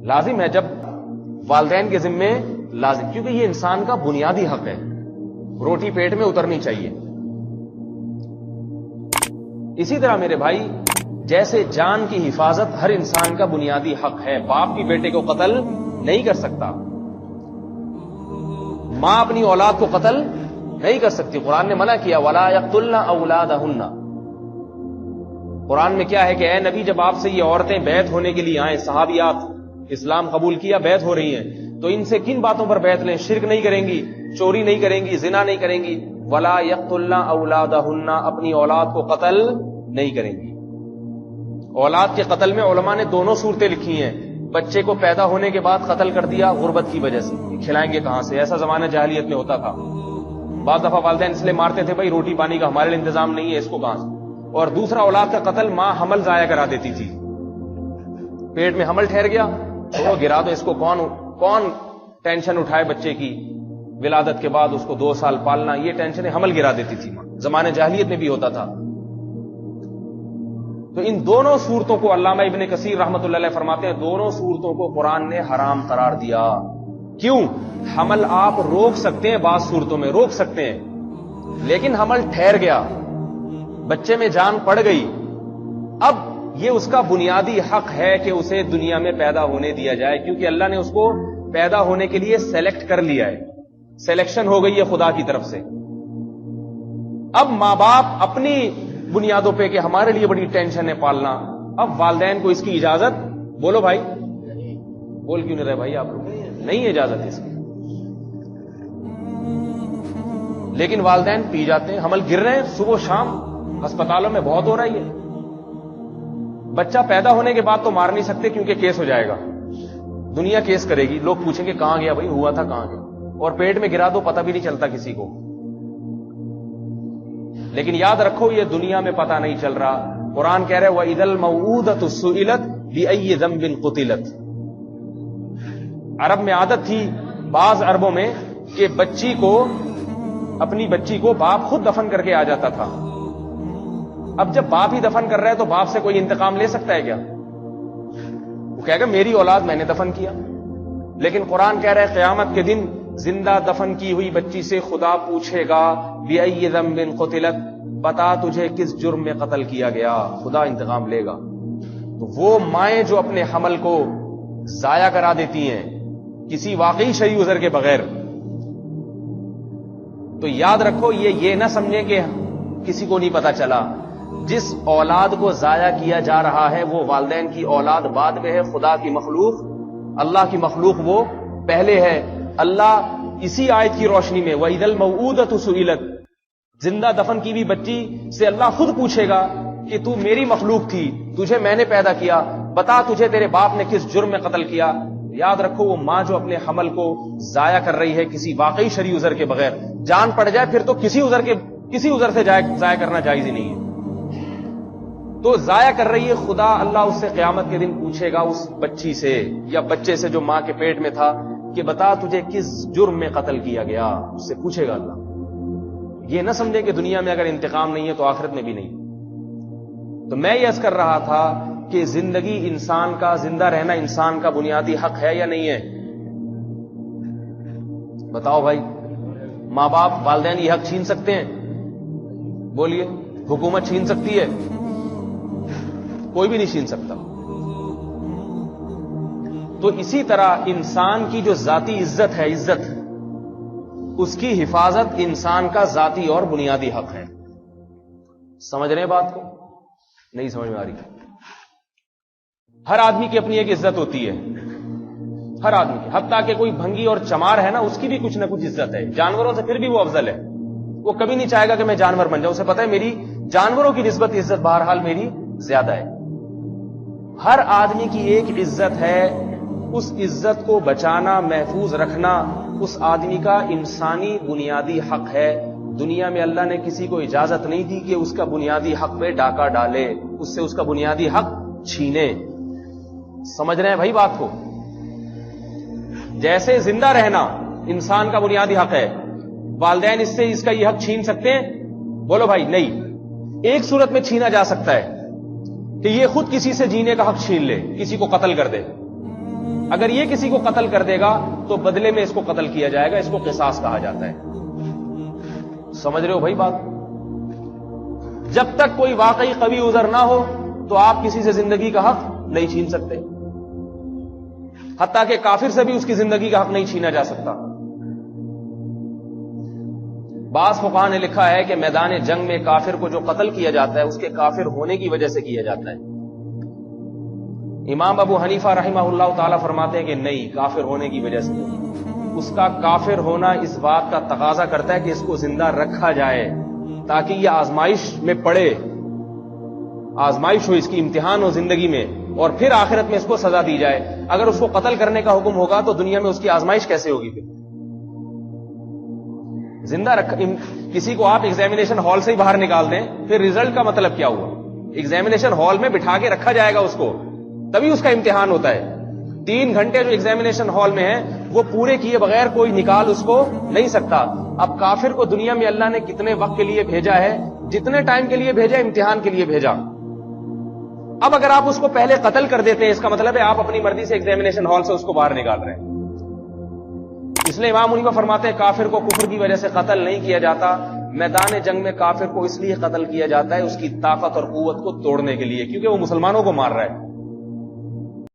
لازم ہے جب والدین کے ذمے لازم، کیونکہ یہ انسان کا بنیادی حق ہے، روٹی پیٹ میں اترنی چاہیے۔ اسی طرح میرے بھائی، جیسے جان کی حفاظت ہر انسان کا بنیادی حق ہے، باپ کی بیٹے کو قتل نہیں کر سکتا، ماں اپنی اولاد کو قتل نہیں کر سکتی، قرآن نے منع کیا وَلَا يَقْتُلْنَ أَوْلَادَهُنَّ۔ قرآن میں کیا ہے کہ اے نبی، جب آپ سے یہ عورتیں بیعت ہونے کے لیے آئیں، صحابیات اسلام قبول کیا، بیعت ہو رہی ہیں، تو ان سے کن باتوں پر بیعت لیں؟ شرک نہیں کریں گی، چوری نہیں کریں گی، زنا نہیں کریں گی، وَلَا يَقْتُلْنَ أَوْلَادَهُنَّ، اپنی اولاد کو قتل نہیں کریں گی۔ اولاد کے قتل میں علماء نے دونوں صورتیں لکھی ہیں، بچے کو پیدا ہونے کے بعد قتل کر دیا غربت کی وجہ سے، کھلائیں گے کہاں سے؟ ایسا زمانہ جاہلیت میں ہوتا تھا، بعض دفعہ والدین اس لیے مارتے تھے، بھائی روٹی پانی کا ہمارے لیے انتظام نہیں ہے، اس کو کہاں سے؟ اور دوسرا اولاد کا قتل، ماں حمل ضائع کرا دیتی تھی، پیٹ میں حمل ٹھہر گیا، چھوڑو گرا دو اس کو، کون ٹینشن اٹھائے بچے کی، ولادت کے بعد اس کو 2 سال پالنا، یہ ٹینشن حمل گرا دیتی تھی ماں، زمانے جاہلیت میں بھی ہوتا تھا۔ تو ان دونوں صورتوں کو علامہ ابن کثیر رحمۃ اللہ علیہ فرماتے ہیں، دونوں صورتوں کو قرآن نے حرام قرار دیا۔ کیوں؟ حمل آپ روک سکتے ہیں، بعض صورتوں میں روک سکتے ہیں، لیکن حمل ٹھہر گیا، بچے میں جان پڑ گئی، اب یہ اس کا بنیادی حق ہے کہ اسے دنیا میں پیدا ہونے دیا جائے، کیونکہ اللہ نے اس کو پیدا ہونے کے لیے سلیکٹ کر لیا ہے، سلیکشن ہو گئی ہے خدا کی طرف سے۔ اب ماں باپ اپنی بنیادوں پہ کہ ہمارے لیے بڑی ٹینشن ہے پالنا، اب والدین کو اس کی اجازت، بولو بھائی، بول کیوں نہیں رہے بھائی آپ لوگ؟ نہیں اجازت اس کی، لیکن والدین پی جاتے ہیں، حمل گر رہے ہیں صبح شام، ہسپتالوں میں بہت ہو رہی ہے۔ بچہ پیدا ہونے کے بعد تو مار نہیں سکتے کیونکہ کیس ہو جائے گا، دنیا کیس کرے گی، لوگ پوچھیں گے کہاں گیا بھائی، ہوا تھا کہاں گیا، اور پیٹ میں گرا دو پتہ بھی نہیں چلتا کسی کو۔ لیکن یاد رکھو یہ دنیا میں پتہ نہیں چل رہا، قرآن کہہ رہے وَإِذَا الْمَوْءُودَةُ سُئِلَتْ بِأَيِّ ذَنبٍ قُتِلَتْ۔ عرب میں عادت تھی بعض عربوں میں کہ اپنی بچی کو باپ خود دفن کر کے آ جاتا تھا۔ اب جب باپ ہی دفن کر رہا ہے تو باپ سے کوئی انتقام لے سکتا ہے کیا؟ وہ کہے گا میری اولاد میں نے دفن کیا، لیکن قرآن کہہ رہا ہے قیامت کے دن زندہ دفن کی ہوئی بچی سے خدا پوچھے گا بِأَيِّ ذَنبٍ قُتِلَتْ، بتا تجھے کس جرم میں قتل کیا گیا، خدا انتقام لے گا۔ تو وہ مائیں جو اپنے حمل کو ضائع کرا دیتی ہیں کسی واقعی شرعی عذر کے بغیر، تو یاد رکھو یہ نہ سمجھیں کہ کسی کو نہیں پتا چلا، جس اولاد کو ضائع کیا جا رہا ہے وہ والدین کی اولاد بعد میں ہے، خدا کی مخلوق، اللہ کی مخلوق وہ پہلے ہے۔ اللہ اسی آیت کی روشنی میں وَإِذَا الْمَوْءُودَةُ سُئِلَتْ، زندہ دفن کی بھی بچی سے اللہ خود پوچھے گا کہ تو میری مخلوق تھی، تجھے میں نے پیدا کیا، بتا تجھے تیرے باپ نے کس جرم میں قتل کیا۔ یاد رکھو وہ ماں جو اپنے حمل کو ضائع کر رہی ہے کسی واقعی شرعی عذر کے بغیر، جان پڑ جائے پھر تو کسی عذر سے ضائع کرنا جائز ہی نہیں ہے، تو ضائع کر رہی ہے، خدا اللہ اس سے قیامت کے دن پوچھے گا اس بچی سے یا بچے سے جو ماں کے پیٹ میں تھا کہ بتا تجھے کس جرم میں قتل کیا گیا، اس سے پوچھے گا اللہ۔ یہ نہ سمجھے کہ دنیا میں اگر انتقام نہیں ہے تو آخرت میں بھی نہیں۔ تو میں یہ عرض کر رہا تھا کہ زندگی انسان کا، زندہ رہنا انسان کا بنیادی حق ہے یا نہیں ہے؟ بتاؤ بھائی، ماں باپ والدین یہ حق چھین سکتے ہیں؟ بولیے، حکومت چھین سکتی ہے؟ کوئی بھی نہیں چھین سکتا۔ تو اسی طرح انسان کی جو ذاتی عزت ہے، عزت، اس کی حفاظت انسان کا ذاتی اور بنیادی حق ہے۔ سمجھ رہے ہیں بات کو؟ نہیں سمجھ میں آ رہی؟ ہر آدمی کی اپنی ایک عزت ہوتی ہے، ہر آدمی کی، حتیٰ کہ کوئی بھنگی اور چمار ہے نا، اس کی بھی کچھ نہ کچھ عزت ہے، جانوروں سے پھر بھی وہ افضل ہے، وہ کبھی نہیں چاہے گا کہ میں جانور بن جاؤں، اسے پتہ ہے میری جانوروں کی نسبت عزت بہرحال میری زیادہ ہے۔ ہر آدمی کی ایک عزت ہے، اس عزت کو بچانا، محفوظ رکھنا اس آدمی کا انسانی بنیادی حق ہے۔ دنیا میں اللہ نے کسی کو اجازت نہیں دی کہ اس کا بنیادی حق پہ ڈاکہ ڈالے، اس سے اس کا بنیادی حق چھینے۔ سمجھ رہے ہیں بھائی بات کو؟ جیسے زندہ رہنا انسان کا بنیادی حق ہے، والدین اس سے اس کا یہ حق چھین سکتے ہیں؟ بولو بھائی نہیں۔ ایک صورت میں چھینا جا سکتا ہے کہ یہ خود کسی سے جینے کا حق چھین لے، کسی کو قتل کر دے۔ اگر یہ کسی کو قتل کر دے گا تو بدلے میں اس کو قتل کیا جائے گا. اس کو قصاص کہا جاتا ہے. سمجھ رہے ہو بھائی بات؟ جب تک کوئی واقعی قوی عذر نہ ہو تو آپ کسی سے زندگی کا حق نہیں چھین سکتے، حتیٰ کہ کافر سے بھی اس کی زندگی کا حق نہیں چھینا جا سکتا. بعض فقہاء نے لکھا ہے کہ میدان جنگ میں کافر کو جو قتل کیا جاتا ہے اس کے کافر ہونے کی وجہ سے کیا جاتا ہے. امام ابو حنیفہ رحمہ اللہ تعالی فرماتے ہیں کہ نہیں، کافر ہونے کی وجہ سے نہیں. اس کا کافر ہونا اس بات کا تقاضا کرتا ہے کہ اس کو زندہ رکھا جائے تاکہ یہ آزمائش میں پڑے، آزمائش ہو، اس کی امتحان ہو زندگی میں، اور پھر آخرت میں اس کو سزا دی جائے. اگر اس کو قتل کرنے کا حکم ہوگا تو دنیا میں اس کی آزمائش کیسے ہوگی؟ پھر زندہ کسی کو آپ ایگزامینیشن ہال سے ہی باہر نکال دیں، پھر ریزلٹ کا مطلب کیا ہوا؟ ایگزامینیشن ہال میں بٹھا کے رکھا جائے گا اس کو، تبھی اس کا امتحان ہوتا ہے. 3 گھنٹے جو ایگزامینیشن ہال میں ہیں وہ پورے کیے بغیر کوئی نکال اس کو نہیں سکتا. اب کافر کو دنیا میں اللہ نے کتنے وقت کے لیے بھیجا ہے؟ جتنے ٹائم کے لیے بھیجا، امتحان کے لیے بھیجا. اب اگر آپ اس کو پہلے قتل کر دیتے ہیں، اس کا مطلب ہے آپ اپنی مرضی سے ایگزامینیشن ہال سے اس کو باہر نکال رہے ہیں. اس لیے امام حنیفہ فرماتے ہیں کافر کو کفر کی وجہ سے قتل نہیں کیا جاتا. میدان جنگ میں کافر کو اس لیے قتل کیا جاتا ہے اس کی طاقت اور قوت کو توڑنے کے لیے، کیونکہ وہ مسلمانوں کو مار رہا ہے.